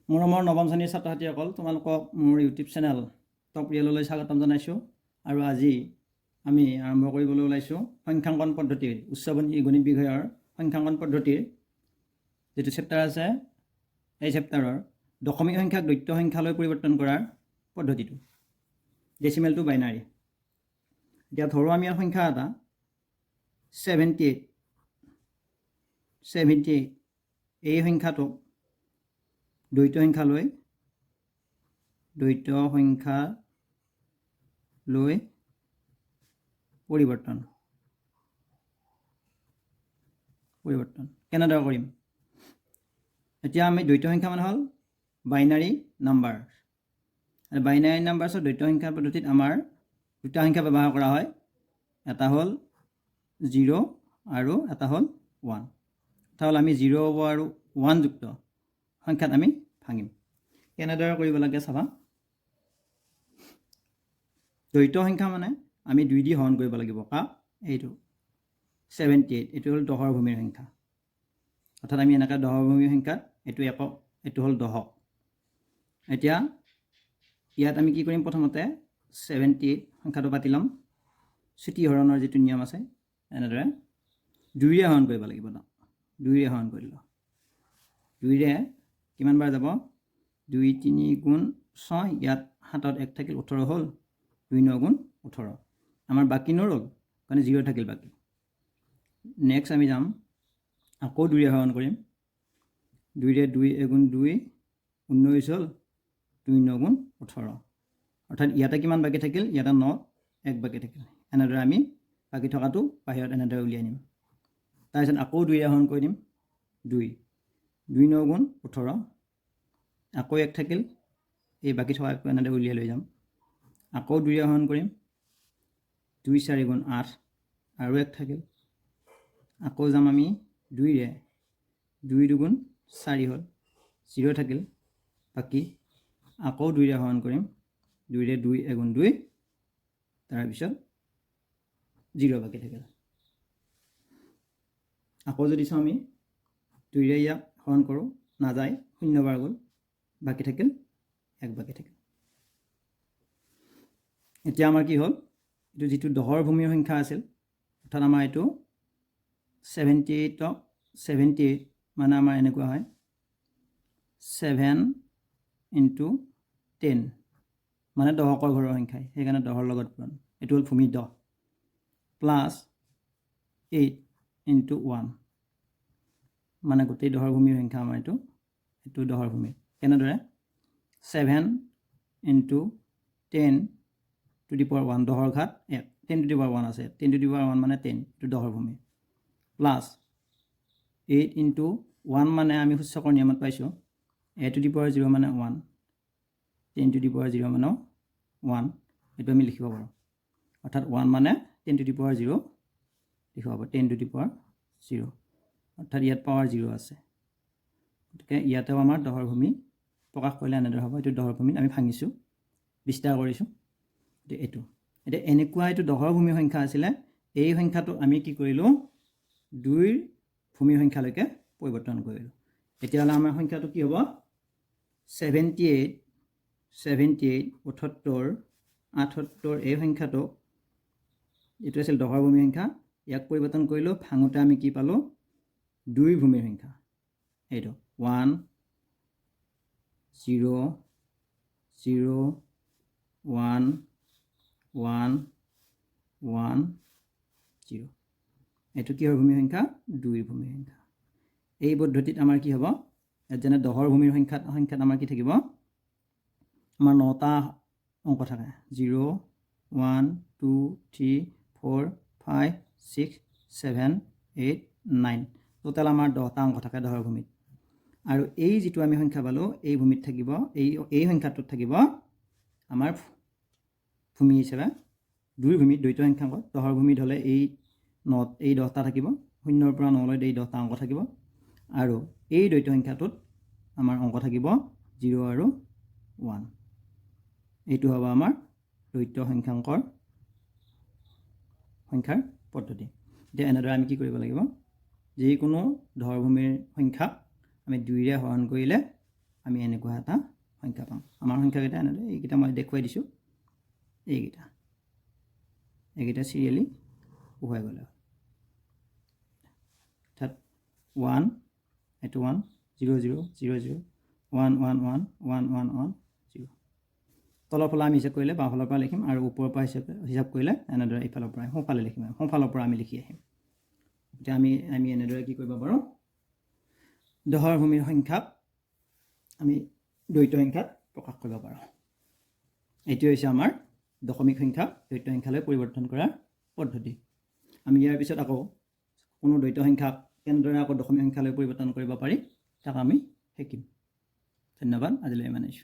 মৰমৰ নৱম শ্ৰেণীৰ ছাত্ৰ ছাত্ৰীসকল, তোমালোকক মোৰ ইউটিউব চেনেল টপ ৰিয়েললৈ স্বাগতম জনাইছোঁ। আৰু আজি আমি আৰম্ভ কৰিবলৈ ওলাইছোঁ সংখ্যাংকন পদ্ধতিৰ উচ্চপন্থী গণিত বিষয়ৰ সংখ্যাংকন পদ্ধতিৰ যিটো চেপ্টাৰ আছে, এই চেপ্টাৰৰ দশমিক সংখ্যাক দ্বৈত সংখ্যালৈ পৰিৱৰ্তন কৰাৰ পদ্ধতিটো, ডেচিমেল টু বাইনাৰী। এতিয়া ধৰোঁ আমি ইয়াৰ সংখ্যা এটা 78 এই সংখ্যাটোক দ্বৈত সংখ্যালৈ পৰিৱৰ্তন কেনেদৰে কৰিম? এতিয়া আমি দ্বৈত সংখ্যা মানে হ'ল বাইনাৰী নাম্বাৰ। বাইনাৰী নাম্বাৰছৰ দ্বৈত সংখ্যা পদ্ধতিত আমাৰ দুটা সংখ্যা ব্যৱহাৰ কৰা হয়, এটা হ'ল 0 আৰু এটা হ'ল 1। এটা হ'ল আমি 0 আৰু 1 যুক্ত সংখ্যাত আমি ভাঙিম। কেনেদৰে কৰিব লাগে চাবা। দ্বৈত সংখ্যা মানে আমি 2 দি হৰণ কৰিব লাগিব। এইটো 78, এইটো হ'ল দহৰ ভূমিৰ সংখ্যা। অৰ্থাৎ আমি এনেকৈ দহৰ ভূমিৰ সংখ্যাত এইটো একক, এইটো হ'ল দহক। এতিয়া ইয়াত আমি কি কৰিম? প্ৰথমতে 78 সংখ্যাটো পাতি ল'ম। চুটি হৰণৰ যিটো নিয়ম আছে, এনেদৰে 2ৰে হৰণ কৰিব লাগিব। 2ৰে হৰণ কৰিলোঁ। 2ৰে কিমান বাৰ যাব? 2 3 গুণ 6, ইয়াত 7ত 1 থাকিল, 18 হ'ল। 2 9 গুণ 18, আমাৰ বাকী নৰ'ল কাৰণে 0 থাকিল বাকী। নেক্সট আমি যাম, আকৌ 2ৰে হৰণ কৰিম। 2ৰে 2 এগুণ 2, 19 হ'ল। 2 9 গুণ 18, অৰ্থাৎ ইয়াতে কিমান বাকী থাকিল? ইয়াতে 9, 1 বাকী থাকিল। এনেদৰে আমি বাকী থকাটো বাহিৰত এনেদৰে উলিয়াই নিম। তাৰপিছত আকৌ 2ৰে হৰণ কৰি দিম। 2 9 গুণ 18, আকৌ 1 থাকিল, এই বাকী থকা এনেদৰে উলিয়াই লৈ যাম। আকৌ 2ৰে হৰণ কৰিম। 2 4 গুণ 8, আৰু 1 থাকিল। আকৌ যাম আমি 2ৰে, 2 2 গুণ 4 হ'ল, 0 থাকিল বাকী। আকৌ 2ৰে হৰণ কৰিম। 2ৰে 2 এগুণ 2, তাৰপিছত 0 বাকী থাকিল। আকৌ যদি চাওঁ আমি 2ৰে ইয়াক হৰণ কৰোঁ, নাযায়, 0 বাৰ গ'ল, বাকী থাকিল 1 বাকী থাকিল। এতিয়া আমাৰ কি হ'ল? এইটো যিটো দহৰ ভূমিৰ সংখ্যা আছিল, অৰ্থাৎ আমাৰ এইটো 78 মানে আমাৰ এনেকুৱা হয় 7 × 10, মানে দহকৰ ঘৰৰ সংখ্যাই, সেইকাৰণে দহৰ লগত পূৰণ। এইটো হ'ল ভূমি 10 প্লাছ 8 × 1, মানে গোটেই দহৰ ভূমিৰ সংখ্যা আমাৰ এইটো দহৰ ভূমি। কেনেদৰে? 7 × 10 টু দি পাৱাৰ 1, দহৰ ঘাত 1, 10 টু দি পাৱাৰ 1 আছে, 10 টু দি পাৱাৰ 1 মানে 10, এইটো দহৰ ভূমি, প্লাছ 8 × 1 মানে আমি সূচকৰ নিয়মত পাইছোঁ a টু দি পাৱাৰ 0 মানে 1, 10 টু দি পাৱাৰ 0 মানে 1, এইটো আমি লিখিব পাৰোঁ। অৰ্থাৎ 1 মানে 10 টু দি পাৱাৰ 0 লিখিব পাৰোঁ, 10 টু দি পাৱাৰ 0, অৰ্থাৎ ইয়াত পাৱাৰ 0 আছে। গতিকে ইয়াতেও আমাৰ দহৰ ভূমি প্ৰকাশ কৰিলে এনেদৰে হ'ব। এইটো দহৰ ভূমিত আমি ভাঙিছোঁ, বিস্তাৰ কৰিছোঁ। এইটো এতিয়া এনেকুৱা এইটো দহৰ ভূমিৰ সংখ্যা আছিলে। এই সংখ্যাটো আমি কি কৰিলোঁ? 2ৰ ভূমিৰ সংখ্যালৈকে পৰিৱৰ্তন কৰিলোঁ। তেতিয়াহ'লে আমাৰ সংখ্যাটো কি হ'ব? 78 78 এই সংখ্যাটো, এইটো আছিল দহৰ ভূমিৰ সংখ্যা, ইয়াক পৰিৱৰ্তন কৰিলোঁ। ভাঙোতে আমি কি পালোঁ? 2ৰ ভূমিৰ সংখ্যা, এইটো 1 0 0 1 1 1 0, এইটো কিহৰ ভূমিৰ সংখ্যা? 2ৰ ভূমিৰ সংখ্যা। এই পদ্ধতিত আমাৰ কি হ'ব? যেনে দহৰ ভূমিৰ সংখ্যাত আমাৰ কি থাকিব? আমাৰ 9টা অংক থাকে, 0 1 2 3 4 5 6 7 8 9, টোটেল আমাৰ 10টা অংক থাকে দহৰ ভূমিত। আৰু এই যিটো আমি সংখ্যা পালোঁ, এই ভূমিত থাকিব, এই সংখ্যাটোত থাকিব আমাৰ ভূমি হিচাপে 2ৰ ভূমিত দ্বৈত সংখ্যাংক। দহৰ ভূমিত হ'লে এই 10টা থাকিব, 0ৰ পৰা 9লৈ এই 10টা অংক থাকিব। আৰু এই দ্বৈত সংখ্যাটোত আমাৰ অংক থাকিব 0 আৰু 1। এইটো হ'ব আমাৰ দ্বৈত সংখ্যাৰ পদ্ধতি। এতিয়া এনেদৰে আমি কি কৰিব লাগিব? যিকোনো দহৰ ভূমিৰ সংখ্যাক আমি 2ৰে হৰণ কৰিলে আমি এনেকুৱা এটা সংখ্যা পাম আমাৰ সংখ্যাকেইটা এনেদৰে এইকেইটা মই দেখুৱাই দিছোঁ এইকেইটা চিৰিয়েলি উহাই গ'লে অৰ্থাৎ 1 এইটো 1 0 0 0 0 1 1 1 1 1 1 0 তলৰ ফালে আমি হিচাপ কৰিলে বাওঁফালৰ পৰা লিখিম আৰু ওপৰৰ পৰা হিচাপ কৰিলে এনেদৰে ইফালৰ পৰা সোঁফালে লিখিম সোঁফালৰ পৰা আমি লিখি আহিম এতিয়া আমি এনেদৰে কি কৰিব পাৰোঁ দহৰ ভূমিৰ সংখ্যাক আমি দ্বৈত সংখ্যাত প্ৰকাশ কৰিব পাৰোঁ এইটো হৈছে আমাৰ দশমিক সংখ্যা দ্বৈত সংখ্যালৈ পৰিৱৰ্তন কৰাৰ পদ্ধতি আমি ইয়াৰ পিছত আকৌ কোনো দ্বৈত সংখ্যাক কেনেদৰে আকৌ দশমিক সংখ্যালৈ পৰিৱৰ্তন কৰিব পাৰি তাক আমি শিকিম ধন্যবাদ আজিলৈ ইমানেই